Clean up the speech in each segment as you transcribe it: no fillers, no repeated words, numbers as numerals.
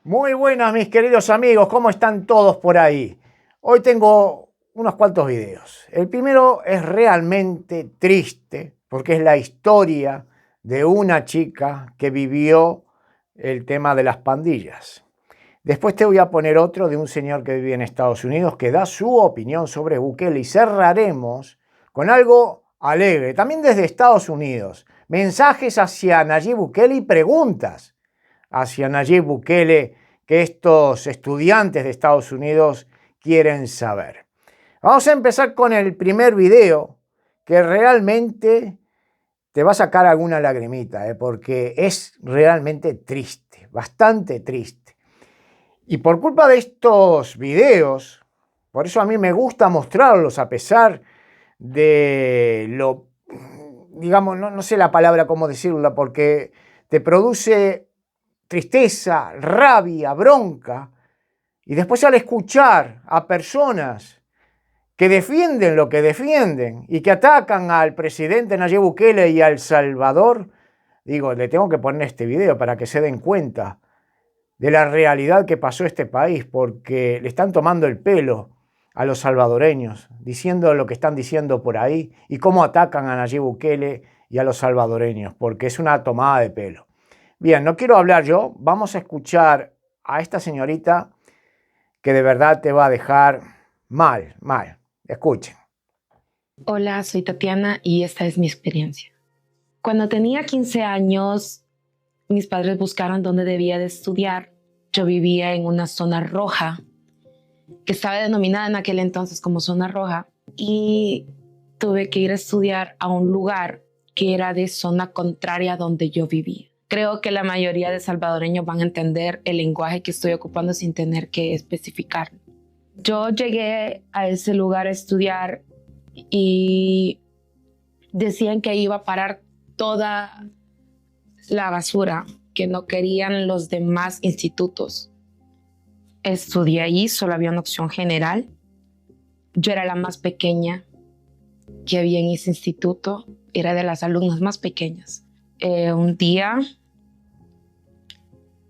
Muy buenas, mis queridos amigos, ¿cómo están todos por ahí? Hoy tengo unos cuantos videos. El primero es realmente triste porque es la historia de una chica que vivió el tema de las pandillas. Después te voy a poner otro de un señor que vive en Estados Unidos que da su opinión sobre Bukele y cerraremos con algo alegre, también desde Estados Unidos. Mensajes hacia Nayib Bukele y preguntas hacia Nayib Bukele que estos estudiantes de Estados Unidos quieren saber. Vamos a empezar con el primer video que realmente te va a sacar alguna lagrimita, porque es realmente triste, bastante triste. Y por culpa de estos videos, por eso a mí me gusta mostrarlos a pesar de lo, digamos, no sé la palabra cómo decirla, porque te produce tristeza, rabia, bronca, y después al escuchar a personas que defienden lo que defienden y que atacan al presidente Nayib Bukele y a El Salvador, digo, le tengo que poner este video para que se den cuenta de la realidad que pasó este país, porque le están tomando el pelo a los salvadoreños, diciendo lo que están diciendo por ahí y cómo atacan a Nayib Bukele y a los salvadoreños, porque es una tomada de pelo. Bien, no quiero hablar yo, vamos a escuchar a esta señorita que de verdad te va a dejar mal, mal. Escuchen. Hola, soy Tatiana y esta es mi experiencia. Cuando tenía 15 años, mis padres buscaron dónde debía de estudiar. Yo vivía en una zona roja, que estaba denominada en aquel entonces como zona roja, y tuve que ir a estudiar a un lugar que era de zona contraria a donde yo vivía. Creo que la mayoría de salvadoreños van a entender el lenguaje que estoy ocupando sin tener que especificarlo. Yo llegué a ese lugar a estudiar y decían que iba a parar toda la basura que no querían los demás institutos. Estudié allí, solo había una opción general. Yo era la más pequeña que había en ese instituto, era de las alumnas más pequeñas. Un día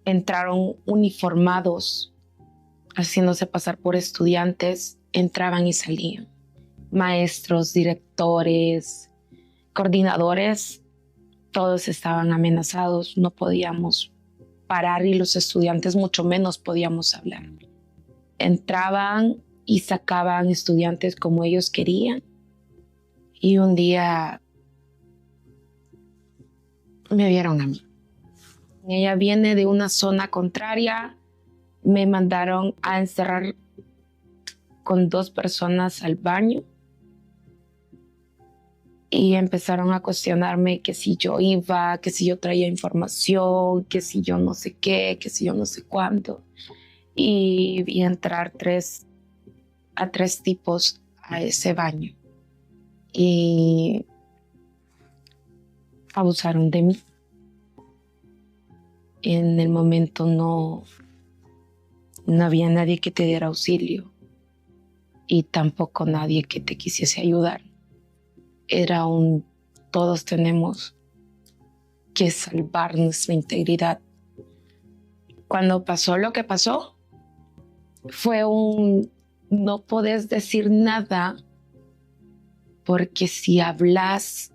entraron uniformados, haciéndose pasar por estudiantes, entraban y salían. Maestros, directores, coordinadores, todos estaban amenazados, no podíamos parar y los estudiantes mucho menos podíamos hablar. Entraban y sacaban estudiantes como ellos querían y un día me vieron a mí. Ella viene de una zona contraria, me mandaron a encerrar con 2 personas al baño y empezaron a cuestionarme que si yo iba, que si yo traía información, que si yo no sé qué, que si yo no sé cuánto. Y vi entrar a tres tipos a ese baño y abusaron de mí. En el momento no había nadie que te diera auxilio y tampoco nadie que te quisiese ayudar. Era todos tenemos que salvar nuestra integridad. Cuando pasó lo que pasó, fue no podés decir nada porque si hablas,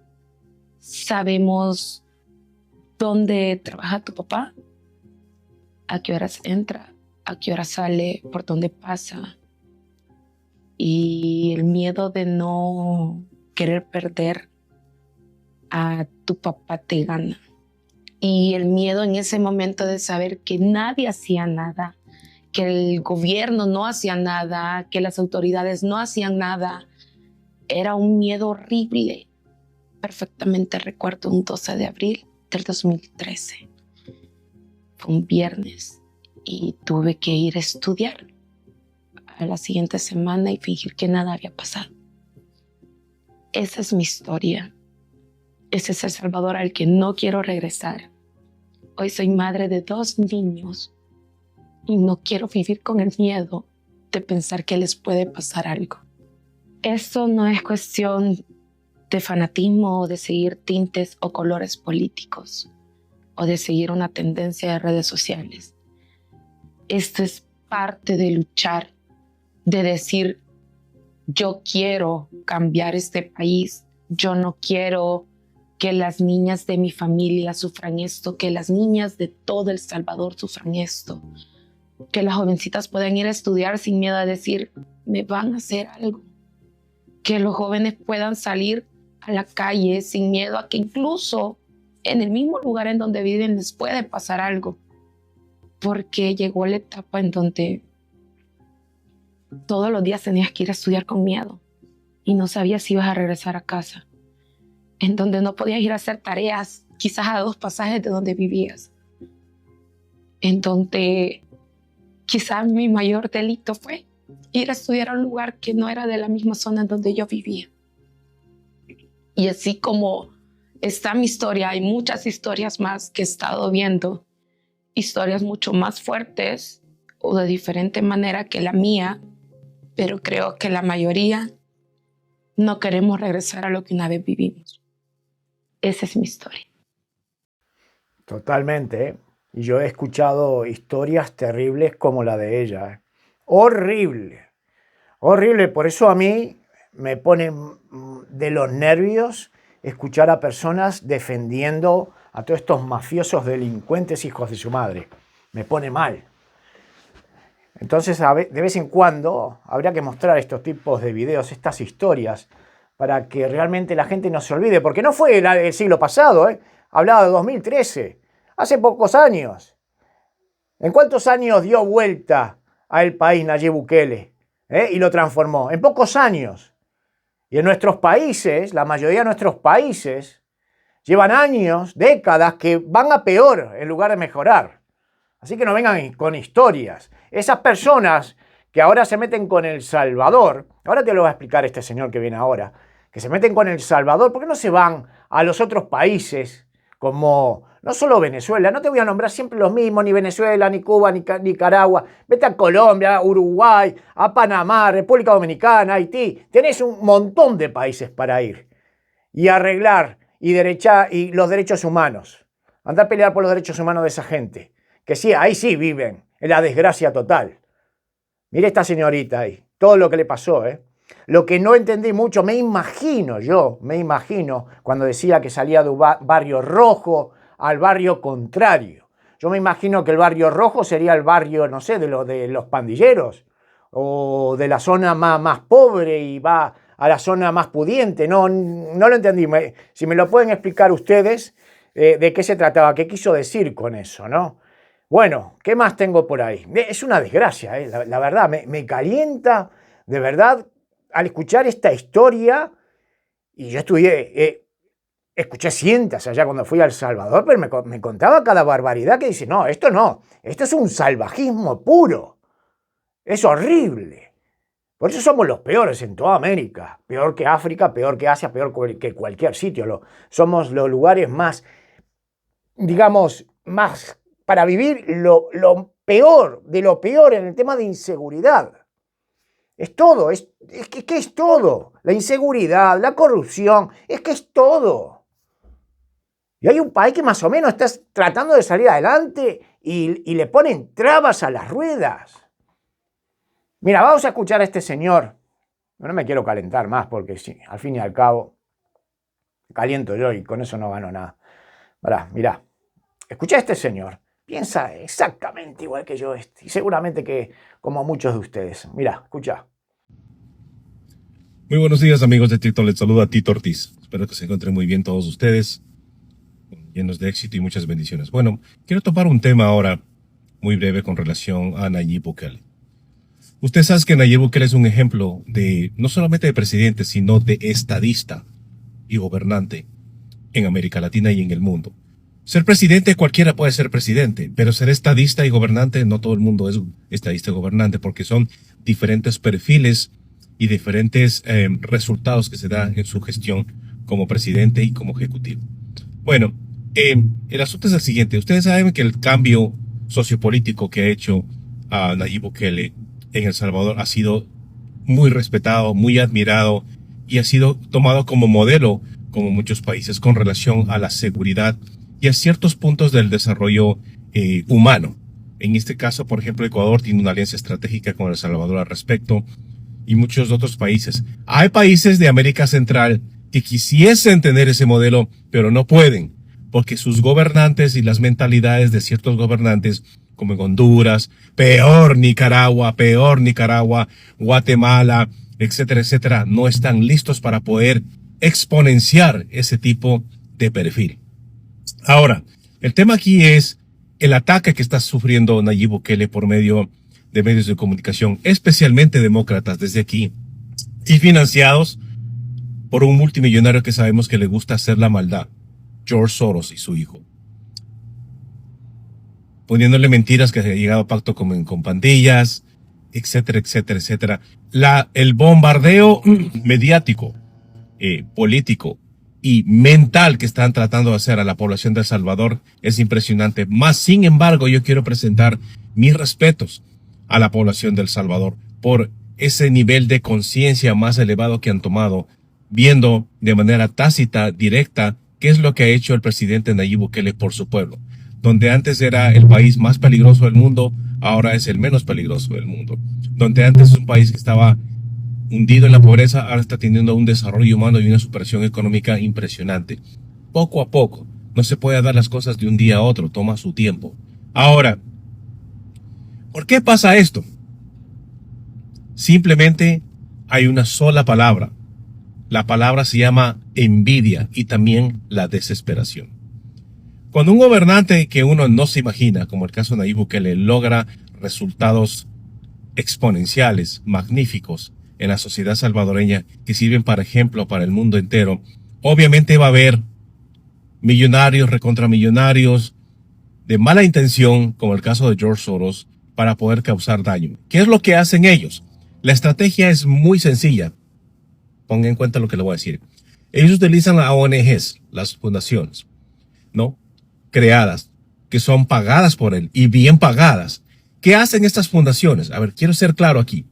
sabemos dónde trabaja tu papá, a qué horas entra, a qué horas sale, por dónde pasa. Y el miedo de no querer perder a tu papá te gana. Y el miedo en ese momento de saber que nadie hacía nada, que el gobierno no hacía nada, que las autoridades no hacían nada, era un miedo horrible. Perfectamente recuerdo un 12 de abril del 2013. Fue un viernes y tuve que ir a estudiar a la siguiente semana y fingir que nada había pasado. Esa es mi historia. Ese es El Salvador al que no quiero regresar. Hoy soy madre de 2 niños y no quiero vivir con el miedo de pensar que les puede pasar algo. Esto no es cuestión de fanatismo o de seguir tintes o colores políticos o de seguir una tendencia de redes sociales. esto es parte de luchar, de decir, yo quiero cambiar este país, yo no quiero que las niñas de mi familia sufran esto, que las niñas de todo El Salvador sufran esto, que las jovencitas puedan ir a estudiar sin miedo a decir, me van a hacer algo, que los jóvenes puedan salir a la calle sin miedo a que incluso en el mismo lugar en donde viven les puede pasar algo, porque llegó la etapa en donde todos los días tenías que ir a estudiar con miedo y no sabías si ibas a regresar a casa, en donde no podías ir a hacer tareas quizás a 2 pasajes de donde vivías, en donde quizás mi mayor delito fue ir a estudiar a un lugar que no era de la misma zona en donde yo vivía. Y así como está mi historia, hay muchas historias más que he estado viendo, historias mucho más fuertes o de diferente manera que la mía, pero creo que la mayoría no queremos regresar a lo que una vez vivimos. Esa es mi historia. Totalmente, ¿eh? Y yo he escuchado historias terribles como la de ella, ¿eh? Horrible, horrible. Por eso a mí me pone de los nervios escuchar a personas defendiendo a todos estos mafiosos delincuentes hijos de su madre. Me pone mal. Entonces, de vez en cuando habría que mostrar estos tipos de videos, estas historias, para que realmente la gente no se olvide, porque no fue el siglo pasado, ¿eh? Hablaba de 2013, hace pocos años. ¿En cuántos años dio vuelta al país Nayib Bukele? Y lo transformó. En pocos años. Y en nuestros países, la mayoría de nuestros países, llevan años, décadas, que van a peor en lugar de mejorar. Así que no vengan con historias. Esas personas que ahora se meten con El Salvador, ahora te lo va a explicar este señor que viene ahora, que se meten con El Salvador, ¿por qué no se van a los otros países como, no solo Venezuela, no te voy a nombrar siempre los mismos, ni Venezuela, ni Cuba, ni Nicaragua, vete a Colombia, Uruguay, a Panamá, República Dominicana, Haití, tenés un montón de países para ir y arreglar y los derechos humanos, andar a pelear por los derechos humanos de esa gente, que sí, ahí sí viven, en la desgracia total. Mire esta señorita ahí, todo lo que le pasó, ¿eh? Lo que no entendí mucho, me imagino cuando decía que salía de un barrio rojo al barrio contrario. Yo me imagino que el barrio rojo sería el barrio, no sé, de los pandilleros, o de la zona más pobre y va a la zona más pudiente. No lo entendí. Si me lo pueden explicar ustedes, de qué se trataba, qué quiso decir con eso, ¿no? Bueno, ¿qué más tengo por ahí? Es una desgracia, la verdad, me calienta, de verdad, al escuchar esta historia. Y yo escuché cientos allá cuando fui a El Salvador, pero me contaba cada barbaridad que dice, no, esto es un salvajismo puro, es horrible. Por eso somos los peores en toda América, peor que África, peor que Asia, peor que cualquier sitio. Somos los lugares más, digamos, más para vivir lo peor de lo peor en el tema de inseguridad. Es todo, es que es todo. La inseguridad, la corrupción, es que es todo. Y hay un país que más o menos está tratando de salir adelante y le ponen trabas a las ruedas. Mira, vamos a escuchar a este señor. No me quiero calentar más porque sí, al fin y al cabo caliento yo y con eso no gano nada. Mirá, escucha a este señor. Piensa exactamente igual que yo y seguramente que como muchos de ustedes. Mira, escucha. Muy buenos días, amigos de TikTok. Les saluda Tito Ortiz. Espero que se encuentren muy bien todos ustedes, llenos de éxito y muchas bendiciones. Bueno, quiero tomar un tema ahora muy breve con relación a Nayib Bukele. Usted sabe que Nayib Bukele es un ejemplo de no solamente de presidente, sino de estadista y gobernante en América Latina y en el mundo. Ser presidente, cualquiera puede ser presidente, pero ser estadista y gobernante, no todo el mundo es estadista y gobernante, porque son diferentes perfiles y diferentes resultados que se dan en su gestión como presidente y como ejecutivo. Bueno, el asunto es el siguiente. Ustedes saben que el cambio sociopolítico que ha hecho a Nayib Bukele en El Salvador ha sido muy respetado, muy admirado y ha sido tomado como modelo, como muchos países, con relación a la seguridad y a ciertos puntos del desarrollo humano. En este caso, por ejemplo, Ecuador tiene una alianza estratégica con El Salvador al respecto y muchos otros países. Hay países de América Central que quisiesen tener ese modelo, pero no pueden, porque sus gobernantes y las mentalidades de ciertos gobernantes, como en Honduras, peor Nicaragua, Guatemala, etcétera, etcétera, no están listos para poder exponenciar ese tipo de perfil. Ahora, el tema aquí es el ataque que está sufriendo Nayib Bukele por medio de medios de comunicación, especialmente demócratas desde aquí, y financiados por un multimillonario que sabemos que le gusta hacer la maldad, George Soros y su hijo. Poniéndole mentiras que se ha llegado a pacto con pandillas, etcétera, etcétera, etcétera. El bombardeo mediático, político y mental que están tratando de hacer a la población de El Salvador es impresionante. Más sin embargo, yo quiero presentar mis respetos a la población de El Salvador por ese nivel de conciencia más elevado que han tomado, viendo de manera tácita, directa, qué es lo que ha hecho el presidente Nayib Bukele por su pueblo. Donde antes era el país más peligroso del mundo, ahora es el menos peligroso del mundo. Donde antes es un país que estaba hundido en la pobreza, ahora está teniendo un desarrollo humano y una superación económica impresionante. Poco a poco, no se puede dar las cosas de un día a otro, toma su tiempo. Ahora, ¿por qué pasa esto? Simplemente hay una sola palabra. La palabra se llama envidia y también la desesperación. Cuando un gobernante que uno no se imagina, como el caso de Nayib Bukele, logra resultados exponenciales, magníficos en la sociedad salvadoreña, que sirven para ejemplo para el mundo entero, obviamente va a haber millonarios, recontramillonarios, de mala intención, como el caso de George Soros, para poder causar daño. ¿Qué es lo que hacen ellos? La estrategia es muy sencilla. Pongan en cuenta lo que le voy a decir. Ellos utilizan las ONGs, las fundaciones, ¿no? Creadas, que son pagadas por él y bien pagadas. ¿Qué hacen estas fundaciones? A ver, quiero ser claro aquí.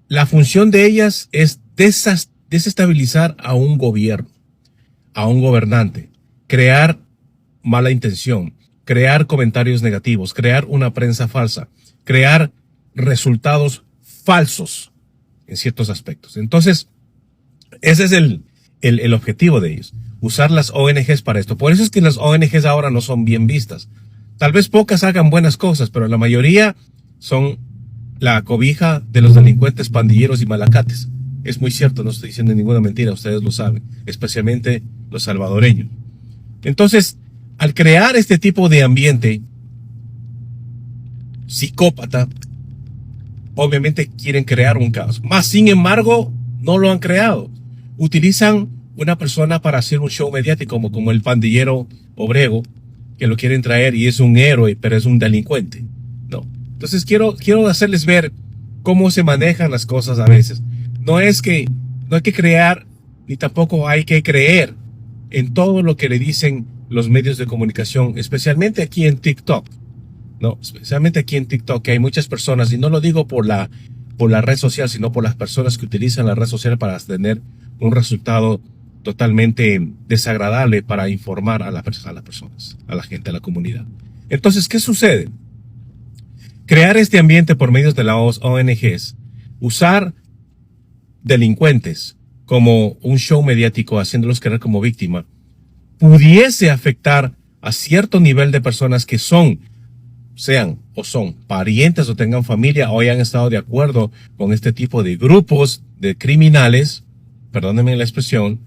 La función de ellas es desestabilizar a un gobierno, a un gobernante, crear mala intención, crear comentarios negativos, crear una prensa falsa, crear resultados falsos en ciertos aspectos. Entonces, ese es el objetivo de ellos, usar las ONGs para esto. Por eso es que las ONGs ahora no son bien vistas. Tal vez pocas hagan buenas cosas, pero la mayoría son la cobija de los delincuentes, pandilleros y malacates. Es muy cierto, no estoy diciendo ninguna mentira, ustedes lo saben, especialmente los salvadoreños. Entonces, al crear este tipo de ambiente psicópata, obviamente quieren crear un caos. Más sin embargo, no lo han creado. Utilizan una persona para hacer un show mediático como el pandillero Obrego, que lo quieren traer y es un héroe, pero es un delincuente. No. Entonces quiero hacerles ver cómo se manejan las cosas a veces. No hay que crear, ni tampoco hay que creer en todo lo que le dicen los medios de comunicación, especialmente aquí en TikTok. No, especialmente aquí en TikTok, que hay muchas personas, y no lo digo por la red social, sino por las personas que utilizan la red social para tener un resultado totalmente desagradable para informar a las personas, a la gente, a la comunidad. Entonces, ¿qué sucede? Crear este ambiente por medios de las ONGs, usar delincuentes como un show mediático, haciéndolos quedar como víctima, pudiese afectar a cierto nivel de personas que son parientes o tengan familia o hayan estado de acuerdo con este tipo de grupos de criminales, perdónenme la expresión,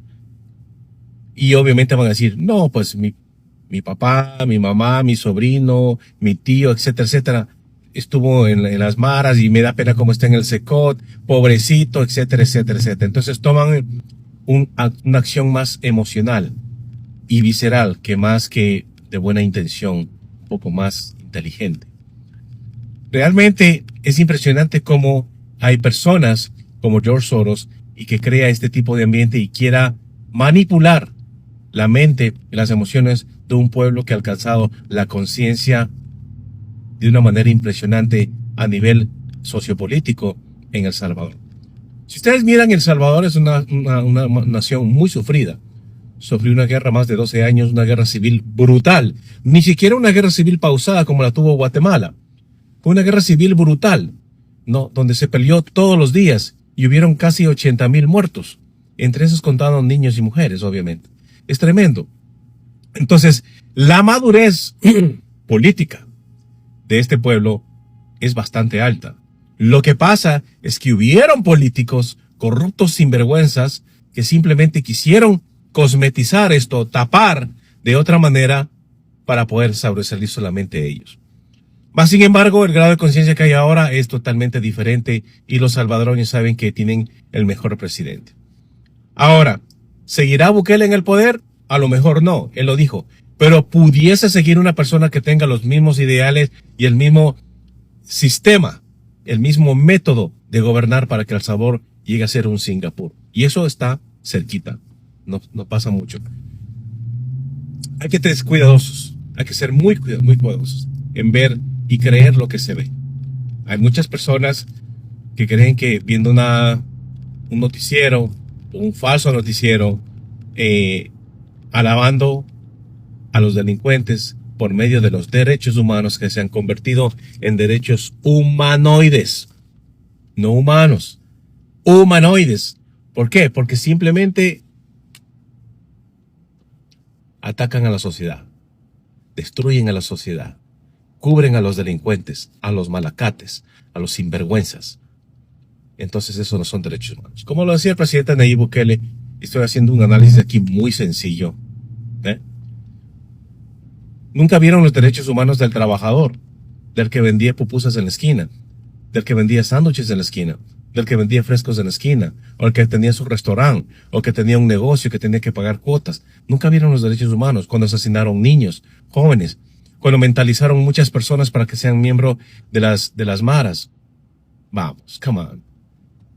y obviamente van a decir, no, pues mi papá, mi mamá, mi sobrino, mi tío, etcétera, etcétera, estuvo en las maras y me da pena cómo está en el Secot, pobrecito, etcétera, etcétera, etcétera. Entonces toman una acción más emocional y visceral que más que de buena intención, un poco más inteligente. Realmente es impresionante cómo hay personas como George Soros y que crea este tipo de ambiente y quiera manipular la mente y las emociones de un pueblo que ha alcanzado la conciencia de una manera impresionante a nivel sociopolítico en El Salvador. Si ustedes miran, El Salvador es una nación muy sufrida. sufrió una guerra más de 12 años, una guerra civil brutal. Ni siquiera una guerra civil pausada como la tuvo Guatemala. Fue una guerra civil brutal, ¿no? Donde se peleó todos los días y hubieron casi 80,000 muertos. Entre esos contaron niños y mujeres, obviamente. Es tremendo. Entonces, la madurez política de este pueblo es bastante alta. Lo que pasa es que hubieron políticos corruptos sinvergüenzas que simplemente quisieron cosmetizar esto, tapar de otra manera para poder sobresalir solamente ellos. Mas, sin embargo, el grado de conciencia que hay ahora es totalmente diferente y los salvadoreños saben que tienen el mejor presidente. Ahora, ¿seguirá Bukele en el poder? A lo mejor no, él lo dijo, pero pudiese seguir una persona que tenga los mismos ideales y el mismo sistema, el mismo método de gobernar para que El Salvador llegue a ser un Singapur. Y eso está cerquita, no pasa mucho. Hay que ser cuidadosos, hay que ser muy cuidadosos en ver y creer lo que se ve. Hay muchas personas que creen que viendo un noticiero, un falso noticiero, alabando a los delincuentes por medio de los derechos humanos que se han convertido en derechos humanoides, no humanos, humanoides. ¿Por qué? Porque simplemente atacan a la sociedad, destruyen a la sociedad, cubren a los delincuentes, a los malacates, a los sinvergüenzas. Entonces esos no son derechos humanos. Como lo decía el presidente Nayib Bukele, estoy haciendo un análisis aquí muy sencillo. Nunca vieron los derechos humanos del trabajador, del que vendía pupusas en la esquina, del que vendía sándwiches en la esquina, del que vendía frescos en la esquina, o el que tenía su restaurante, o que tenía un negocio que tenía que pagar cuotas. Nunca vieron los derechos humanos cuando asesinaron niños, jóvenes, cuando mentalizaron muchas personas para que sean miembros de las maras. Vamos, come on.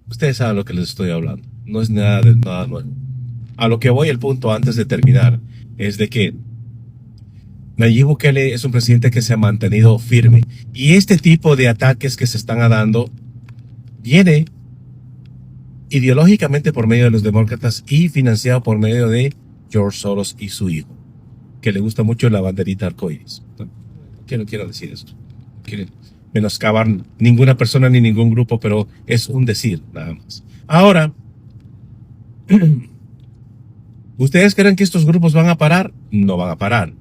Ustedes saben lo que les estoy hablando. No es nada nuevo. A lo que voy, el punto antes de terminar, es de que Nayib Bukele es un presidente que se ha mantenido firme. Y este tipo de ataques que se están dando viene ideológicamente por medio de los demócratas y financiado por medio de George Soros y su hijo, que le gusta mucho la banderita arcoíris. ¿No? Quiero decir esto. Quiero menoscabar ninguna persona ni ningún grupo, pero es un decir nada más. Ahora, ¿ustedes creen que estos grupos van a parar? No van a parar.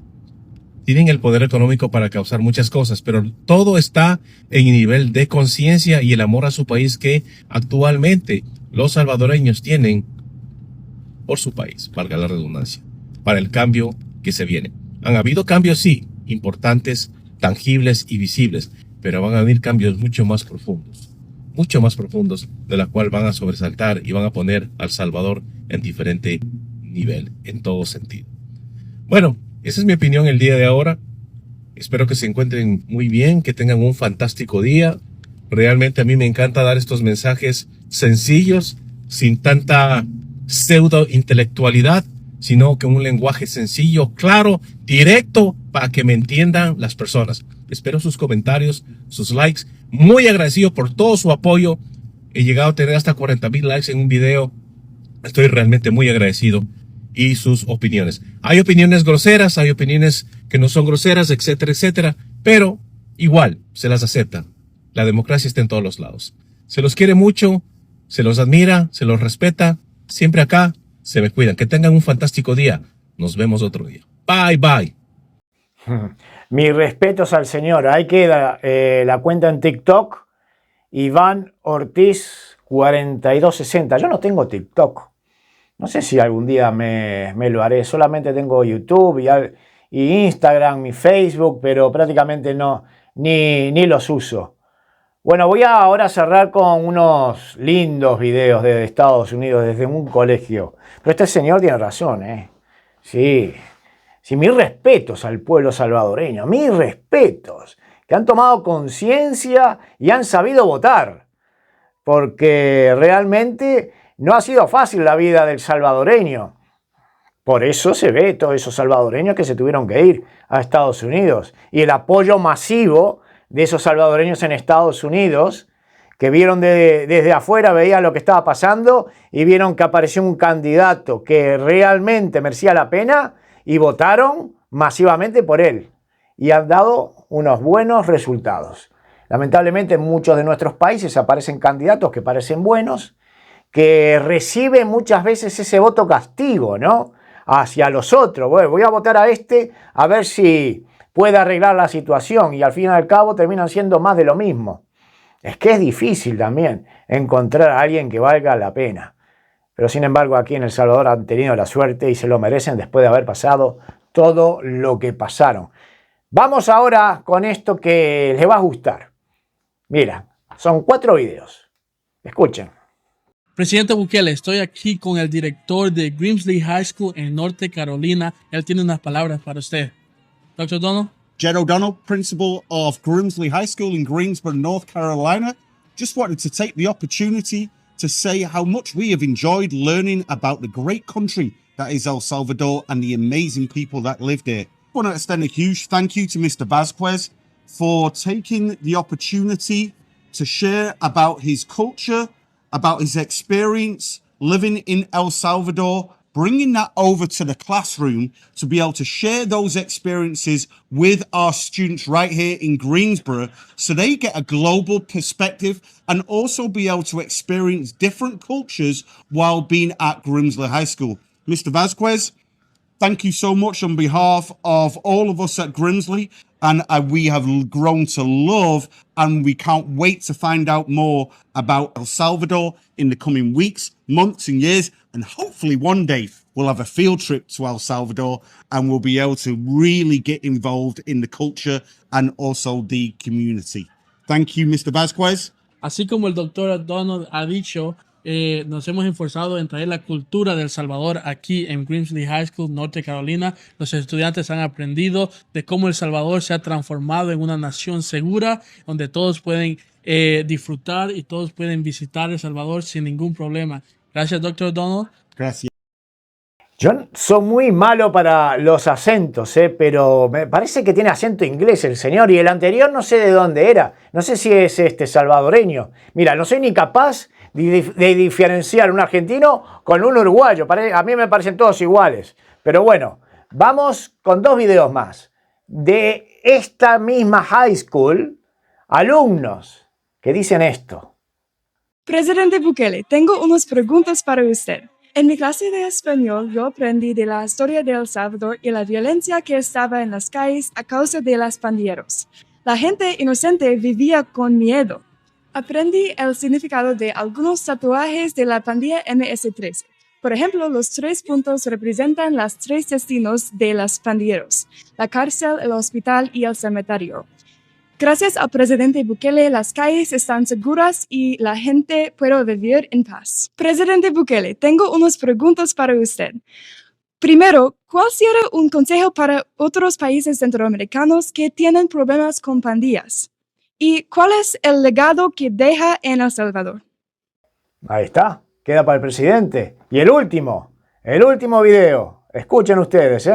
Tienen el poder económico para causar muchas cosas, pero todo está en el nivel de conciencia y el amor a su país que actualmente los salvadoreños tienen por su país, valga la redundancia, para el cambio que se viene. Han habido cambios, sí, importantes, tangibles y visibles, pero van a venir cambios mucho más profundos, de la cual van a sobresaltar y van a poner al Salvador en diferente nivel, en todo sentido. Bueno, esa es mi opinión el día de ahora. Espero que se encuentren muy bien, que tengan un fantástico día. Realmente a mí me encanta dar estos mensajes sencillos, sin tanta pseudo intelectualidad, sino que un lenguaje sencillo, claro, directo, para que me entiendan las personas. Espero sus comentarios, sus likes. Muy agradecido por todo su apoyo. He llegado a tener hasta 40,000 likes en un video. Estoy realmente muy agradecido. Y sus opiniones. Hay opiniones groseras, hay opiniones que no son groseras, etcétera, etcétera. Pero igual se las acepta. La democracia está en todos los lados. Se los quiere mucho, se los admira, se los respeta. Siempre acá, se me cuidan. Que tengan un fantástico día. Nos vemos otro día. Bye, bye. Mis respetos al señor. Ahí queda la cuenta en TikTok. Iván Ortiz 4260. Yo no tengo TikTok. No sé si algún día me lo haré. Solamente tengo YouTube y Instagram, mi Facebook, pero prácticamente no, ni los uso. Bueno, voy a ahora cerrar con unos lindos videos de Estados Unidos desde un colegio. Pero este señor tiene razón, ¿eh? Sí, mis respetos al pueblo salvadoreño, mis respetos, que han tomado conciencia y han sabido votar. Porque realmente no ha sido fácil la vida del salvadoreño. Por eso se ve todos esos salvadoreños que se tuvieron que ir a Estados Unidos. Y el apoyo masivo de esos salvadoreños en Estados Unidos que vieron desde afuera, veían lo que estaba pasando y vieron que apareció un candidato que realmente merecía la pena y votaron masivamente por él. Y han dado unos buenos resultados. Lamentablemente en muchos de nuestros países aparecen candidatos que parecen buenos, que reciben muchas veces ese voto castigo, ¿no? Hacia los otros. Bueno, voy a votar a este a ver si puede arreglar la situación y al fin y al cabo terminan siendo más de lo mismo. Es que es difícil también encontrar a alguien que valga la pena. Pero sin embargo aquí en El Salvador han tenido la suerte y se lo merecen después de haber pasado todo lo que pasaron. Vamos ahora con esto que les va a gustar. Mira, son 4 videos. Escuchen. Presidente Bukele, estoy aquí con el director de Grimsley High School en Norte Carolina. Él tiene unas palabras para usted. Dr. O'Donnell. Jed O'Donnell, principal of Grimsley High School in Greensboro, North Carolina. Just wanted to take the opportunity to say how much we have enjoyed learning about the great country that is El Salvador and the amazing people that live there. I want to extend a huge thank you to Mr. Vasquez for taking the opportunity to share about his culture, about his experience living in El Salvador, bringing that over to the classroom to be able to share those experiences with our students right here in Greensboro so they get a global perspective and also be able to experience different cultures while being at Grimsley High School. Mr. Vasquez, thank you so much on behalf of all of us at Grimsley, and we have grown to love, and we can't wait to find out more about El Salvador in the coming weeks, months, and years, and hopefully one day we'll have a field trip to El Salvador and we'll be able to really get involved in the culture and also the community. Thank you, Mr. Vasquez. Así como el doctor O'Donnell ha dicho, nos hemos esforzado en traer la cultura de El Salvador aquí en Grimsley High School, Norte Carolina. Los estudiantes han aprendido de cómo El Salvador se ha transformado en una nación segura, donde todos pueden disfrutar y todos pueden visitar El Salvador sin ningún problema. Gracias, Dr. O'Donnell. Gracias. Yo soy muy malo para los acentos, pero me parece que tiene acento inglés el señor y el anterior no sé de dónde era. No sé si es salvadoreño. Mira, no soy ni capaz de diferenciar un argentino con un uruguayo. A mí me parecen todos iguales. Pero bueno, vamos con 2 videos más. De esta misma high school, alumnos que dicen esto. Presidente Bukele, tengo unas preguntas para usted. En mi clase de español yo aprendí de la historia de El Salvador y la violencia que estaba en las calles a causa de los pandilleros. La gente inocente vivía con miedo. Aprendí el significado de algunos tatuajes de la pandilla MS-13. Por ejemplo, los 3 puntos representan los 3 destinos de los pandilleros: la cárcel, el hospital y el cementerio. Gracias al presidente Bukele, las calles están seguras y la gente puede vivir en paz. Presidente Bukele, tengo unas preguntas para usted. Primero, ¿cuál sería un consejo para otros países centroamericanos que tienen problemas con pandillas? ¿Y cuál es el legado que deja en El Salvador? Ahí está, queda para el presidente. Y el último video. Escuchen ustedes,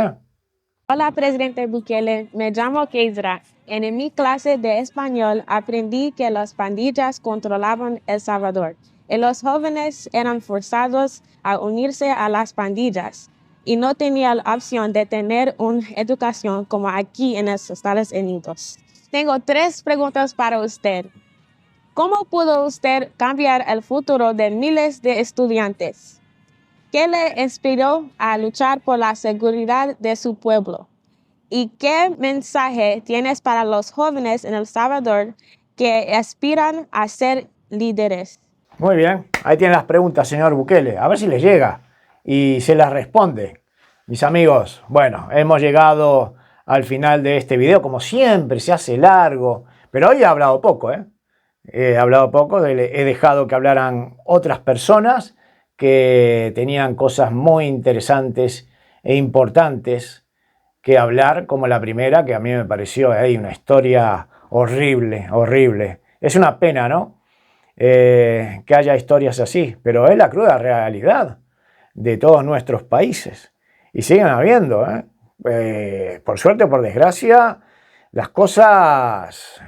Hola, presidente Bukele. Me llamo Keisra. En mi clase de español aprendí que las pandillas controlaban El Salvador y los jóvenes eran forzados a unirse a las pandillas y no tenían la opción de tener una educación como aquí en los Estados Unidos. Tengo 3 preguntas para usted. ¿Cómo pudo usted cambiar el futuro de miles de estudiantes? ¿Qué le inspiró a luchar por la seguridad de su pueblo? ¿Y qué mensaje tienes para los jóvenes en El Salvador que aspiran a ser líderes? Muy bien, ahí tienen las preguntas, señor Bukele. A ver si les llega y se las responde. Mis amigos, bueno, hemos llegado al final de este video. Como siempre, se hace largo, pero hoy he hablado poco, He hablado poco, he dejado que hablaran otras personas que tenían cosas muy interesantes e importantes que hablar, como la primera, que a mí me pareció una historia horrible, horrible. Es una pena, ¿no? Que haya historias así, pero es la cruda realidad de todos nuestros países. Y siguen habiendo, por suerte o por desgracia, las cosas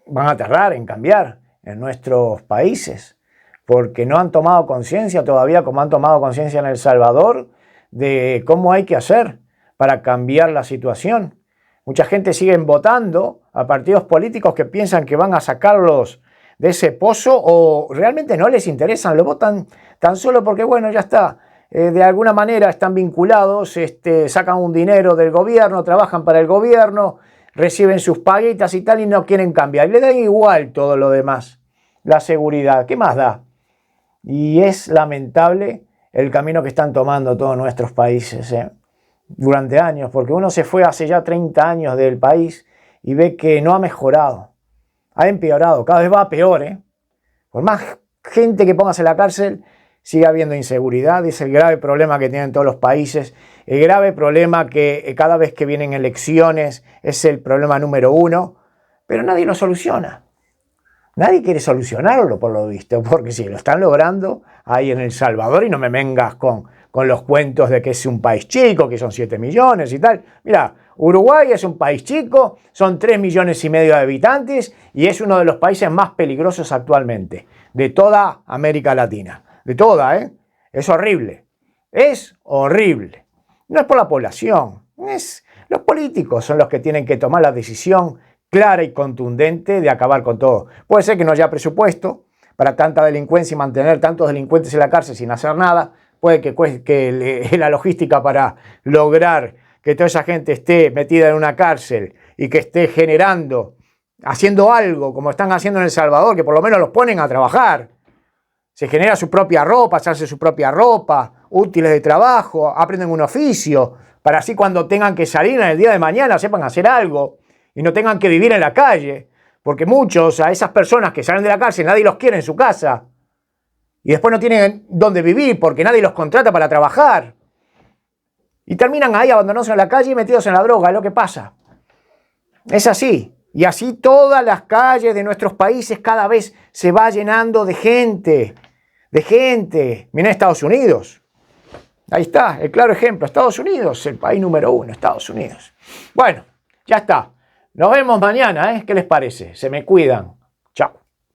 van a tardar en cambiar en nuestros países, porque no han tomado conciencia todavía, como han tomado conciencia en El Salvador, de cómo hay que hacer para cambiar la situación. Mucha gente sigue votando a partidos políticos que piensan que van a sacarlos de ese pozo o realmente no les interesan, lo votan tan solo porque, bueno, ya está, de alguna manera están vinculados, sacan un dinero del gobierno, trabajan para el gobierno, reciben sus paguitas y tal y no quieren cambiar. Y le da igual todo lo demás, la seguridad, ¿qué más da? Y es lamentable el camino que están tomando todos nuestros países durante años, porque uno se fue hace ya 30 años del país y ve que no ha mejorado, ha empeorado, cada vez va peor. Por más gente que pongas en la cárcel, sigue habiendo inseguridad, es el grave problema que tienen todos los países, el grave problema que cada vez que vienen elecciones es el problema número uno, pero nadie lo soluciona. Nadie quiere solucionarlo por lo visto, porque si lo están logrando ahí en El Salvador y no me vengas con los cuentos de que es un país chico, que son 7 millones y tal. Mira, Uruguay es un país chico, son 3,5 millones de habitantes y es uno de los países más peligrosos actualmente, de toda América Latina. De toda, Es horrible. Es horrible. No es por la población, los políticos son los que tienen que tomar la decisión clara y contundente de acabar con todo. Puede ser que no haya presupuesto para tanta delincuencia y mantener tantos delincuentes en la cárcel sin hacer nada. Puede que la logística para lograr que toda esa gente esté metida en una cárcel y que esté generando, haciendo algo como están haciendo en El Salvador, que por lo menos los ponen a trabajar. Se genera su propia ropa, se hace su propia ropa, útiles de trabajo, aprenden un oficio, para así cuando tengan que salir en el día de mañana sepan hacer algo y no tengan que vivir en la calle, porque muchos, a esas personas que salen de la cárcel, nadie los quiere en su casa y después no tienen dónde vivir porque nadie los contrata para trabajar y terminan ahí abandonados en la calle y metidos en la droga, es lo que pasa. Es así, y así todas las calles de nuestros países cada vez se va llenando de gente. Miren Estados Unidos, ahí está, el claro ejemplo, Estados Unidos, el país número 1, Estados Unidos. Bueno, ya está. Nos vemos mañana, ¿Qué les parece? Se me cuidan. Chao.